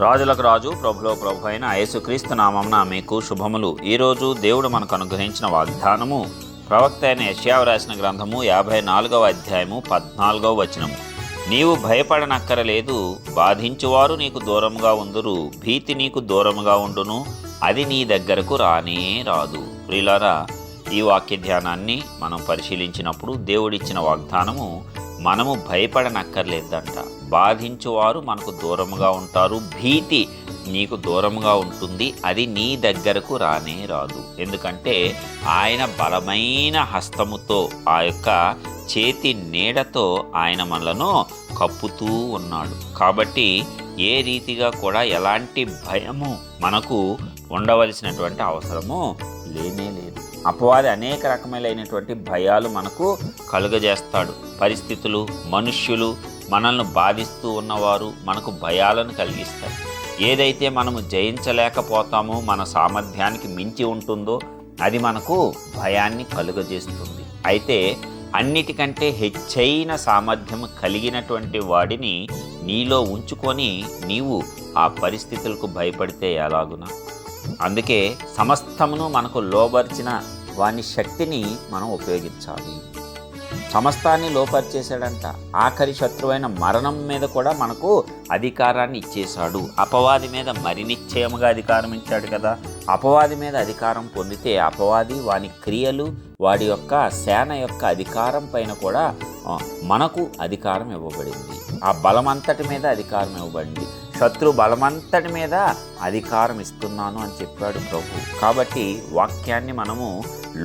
రాజులకు రాజు ప్రభులో ప్రభు అయిన యేసుక్రీస్తు నామమున మీకు శుభములు. ఈరోజు దేవుడు మనకు అనుగ్రహించిన వాగ్దానము ప్రవక్త అయిన యెషయా రాసిన గ్రంథము 54వ అధ్యాయము 14వ వచనము. నీవు భయపడనక్కరలేదు, బాధించువారు నీకు దూరముగా ఉందురు, భీతి నీకు దూరముగా ఉండును, అది నీ దగ్గరకు రానే రాదు. ప్రియులారా, ఈ వాక్య ధ్యానాన్ని మనం పరిశీలించినప్పుడు దేవుడిచ్చిన వాగ్దానము మనము భయపడనక్కర్లేదంట. బాధించువారు మనకు దూరముగా ఉంటారు, భీతి నీకు దూరముగా ఉంటుంది, అది నీ దగ్గరకు రానే రాదు. ఎందుకంటే ఆయన బలమైన హస్తముతో, ఆ యొక్క చేతి నీడతో ఆయన మనలను కప్పుతూ ఉన్నాడు. కాబట్టి ఏ రీతిగా కూడా ఎలాంటి భయము మనకు ఉండవలసినటువంటి అవసరము లేనే లేదు. అపవాది అనేక రకమైనటువంటి భయాలు మనకు కలుగజేస్తాడు. పరిస్థితులు, మనుష్యులు, మనల్ని బాధిస్తూ ఉన్నవారు మనకు భయాలను కలిగిస్తారు. ఏదైతే మనము జయించలేకపోతామో, మన సామర్థ్యానికి మించి ఉంటుందో అది మనకు భయాన్ని కలుగజేస్తుంది. అయితే అన్నిటికంటే హెచ్చైన సామర్థ్యం కలిగినటువంటి వాడిని నీలో ఉంచుకొని నీవు ఆ పరిస్థితులకు భయపడితే ఎలాగునా? అందుకే సమస్తమును మనకు లోబర్చిన వాని శక్తిని మనం ఉపయోగించాలి. సమస్తాన్ని లోపరిచేశాడంట. ఆఖరి శత్రువైన మరణం మీద కూడా మనకు అధికారాన్ని ఇచ్చేశాడు. అపవాది మీద మరి నిశ్చయముగా అధికారం ఇచ్చాడు కదా. అపవాది మీద అధికారం పొందితే అపవాది, వాని క్రియలు, వాడి యొక్క సేన యొక్క అధికారం పైన కూడా మనకు అధికారం ఇవ్వబడింది. ఆ బలమంతటి మీద అధికారం ఇవ్వబడింది. శత్రు బలమంతటి మీద అధికారం ఇస్తున్నాను అని చెప్పాడు ప్రభు. కాబట్టి వాక్యాన్ని మనము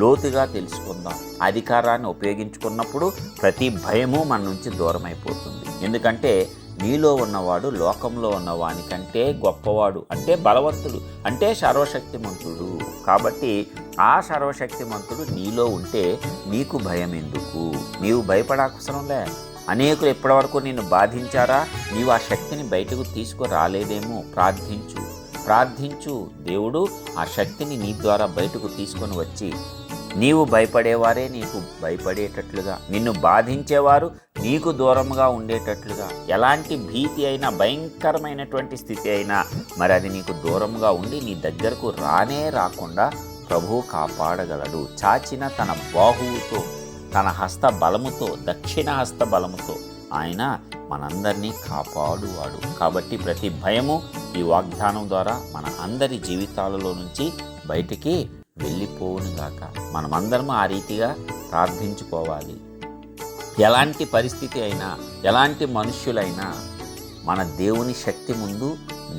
లోతుగా తెలుసుకుందాం. అధికారాన్ని ఉపయోగించుకున్నప్పుడు ప్రతి భయము మన నుంచి దూరం అయిపోతుంది. ఎందుకంటే నీలో ఉన్నవాడు లోకంలో ఉన్నవాని కంటే గొప్పవాడు, అంటే బలవంతుడు, అంటే సర్వశక్తిమంతుడు. కాబట్టి ఆ సర్వశక్తిమంతుడు నీలో ఉంటే నీకు భయం ఎందుకు? నీవు భయపడాల్సరంలే. అనేకులు ఇప్పటివరకు నిన్ను బాధించారా? నీవు ఆ శక్తిని బయటకు తీసుకురాలేదేమో. ప్రార్థించు. దేవుడు ఆ శక్తిని నీ ద్వారా బయటకు తీసుకొని వచ్చి నీవు భయపడేవారే నీకు భయపడేటట్లుగా, నిన్ను బాధించేవారు నీకు దూరంగా ఉండేటట్లుగా, ఎలాంటి భీతి అయినా, భయంకరమైనటువంటి స్థితి అయినా మరి అది నీకు దూరంగా ఉండి నీ దగ్గరకు రానే రాకుండా ప్రభువు కాపాడగలడు. చాచిన తన బాహువుతో, తన హస్త బలముతో, దక్షిణ హస్త బలముతో ఆయన మనందరినీ కాపాడువాడు. కాబట్టి ప్రతి భయము ఈ వాగ్దానం ద్వారా మన అందరి జీవితాలలో నుంచి బయటికి వెళ్ళిపోవునుగాక. మనమందరము ఆ రీతిగా ప్రార్థించుకోవాలి. ఎలాంటి పరిస్థితి అయినా, ఎలాంటి మనుష్యులైనా మన దేవుని శక్తి ముందు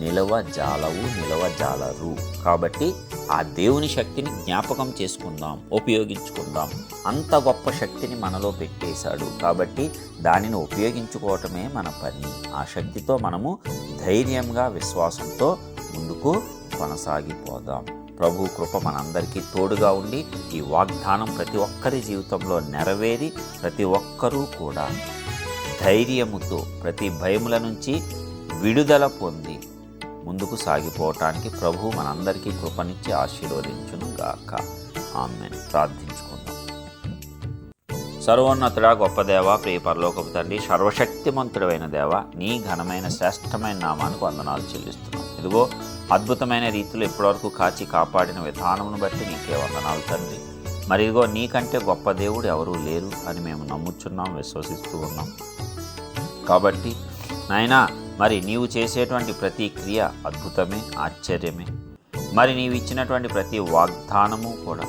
నిలవజాలరు. కాబట్టి ఆ దేవుని శక్తిని జ్ఞాపకం చేసుకుందాం, ఉపయోగించుకుందాం. అంత గొప్ప శక్తిని మనలో పెట్టేశాడు. కాబట్టి దానిని ఉపయోగించుకోవటమే మన పని. ఆ శక్తితో మనము ధైర్యంగా, విశ్వాసంతో ముందుకు కొనసాగిపోదాం. ప్రభు కృప మనందరికీ తోడుగా ఉండి ఈ వాగ్దానం ప్రతి ఒక్కరి జీవితంలో నెరవేరి ప్రతి ఒక్కరూ కూడా ధైర్యముతో ప్రతి భయముల నుంచి విడుదల పొంది ముందుకు సాగిపోవటానికి ప్రభు మనందరికీ కృపనిచ్చి ఆశీర్వదించును గాక. ఆమేన్. ప్రార్థించుకుందాం. సర్వోన్నతుడా, గొప్ప దేవ, ప్రియ పరలోకపు తండ్రి, సర్వశక్తిమంతుడైన దేవ, నీ ఘనమైన శ్రేష్టమైన నామానికి వందనాలు చెల్లిస్తున్నాం. ఇదిగో అద్భుతమైన రీతిలో ఇప్పటివరకు కాచి కాపాడిన విధానమును బట్టి నీకే వందనాలు తండ్రి. మరి ఇదిగో నీకంటే గొప్ప దేవుడు ఎవరూ లేరు అని మేము నమ్ముచున్నాం, విశ్వసిస్తూ ఉన్నాం. కాబట్టి నాయనా, మరి నీవు చేసేటువంటి ప్రతి క్రియ అద్భుతమే, ఆశ్చర్యమే. మరి నీవు ఇచ్చినటువంటి ప్రతి వాగ్దానము కూడా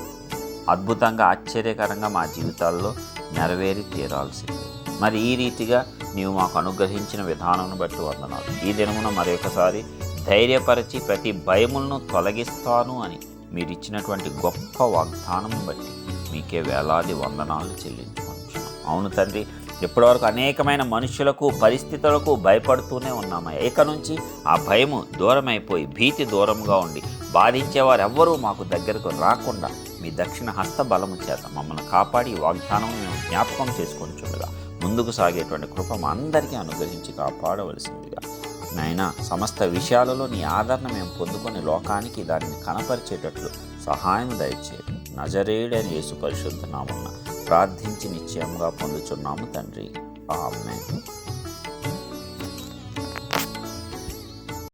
అద్భుతంగా, ఆశ్చర్యకరంగా మా జీవితాల్లో నెరవేరి తీరాల్సిందే. మరి ఈ రీతిగా నీవు మాకు అనుగ్రహించిన విధానం బట్టి వందనాలు. ఈ దినమున మరొకసారి ధైర్యపరిచి ప్రతి భయములను తొలగిస్తాను అని మీరు ఇచ్చినటువంటి గొప్ప వాగ్దానం బట్టి మీకే వేలాది వందనాలు చెల్లించుకుంటున్నాం. అవును తండ్రి, ఇప్పటివరకు అనేకమైన మనుషులకు, పరిస్థితులకు భయపడుతూనే ఉన్నామయ్యా. ఇక నుంచి ఆ భయము దూరమైపోయి, భీతి దూరంగా ఉండి, బాధించేవారు ఎవ్వరూ మాకు దగ్గరకు రాకుండా మీ దక్షిణ హస్త బలము చేత మమ్మల్ని కాపాడి వాగ్దానం మేము జ్ఞాపకం చేసుకొని చూడగా ముందుకు సాగేటువంటి కృప మా అందరికీ అనుగ్రహించి కాపాడవలసిందిగా నాయనా, సమస్త విషయాలలో నీ ఆదరణ మేము పొందుకొని లోకానికి దానిని కనపరిచేటట్లు సహాయం దయచేయండి. నజరేయుడైన యేసు పరిశుద్ధ నామమున ప్రార్థించి నిశ్చయంగా పొందుచున్నాము తండ్రి. ఆమేన్.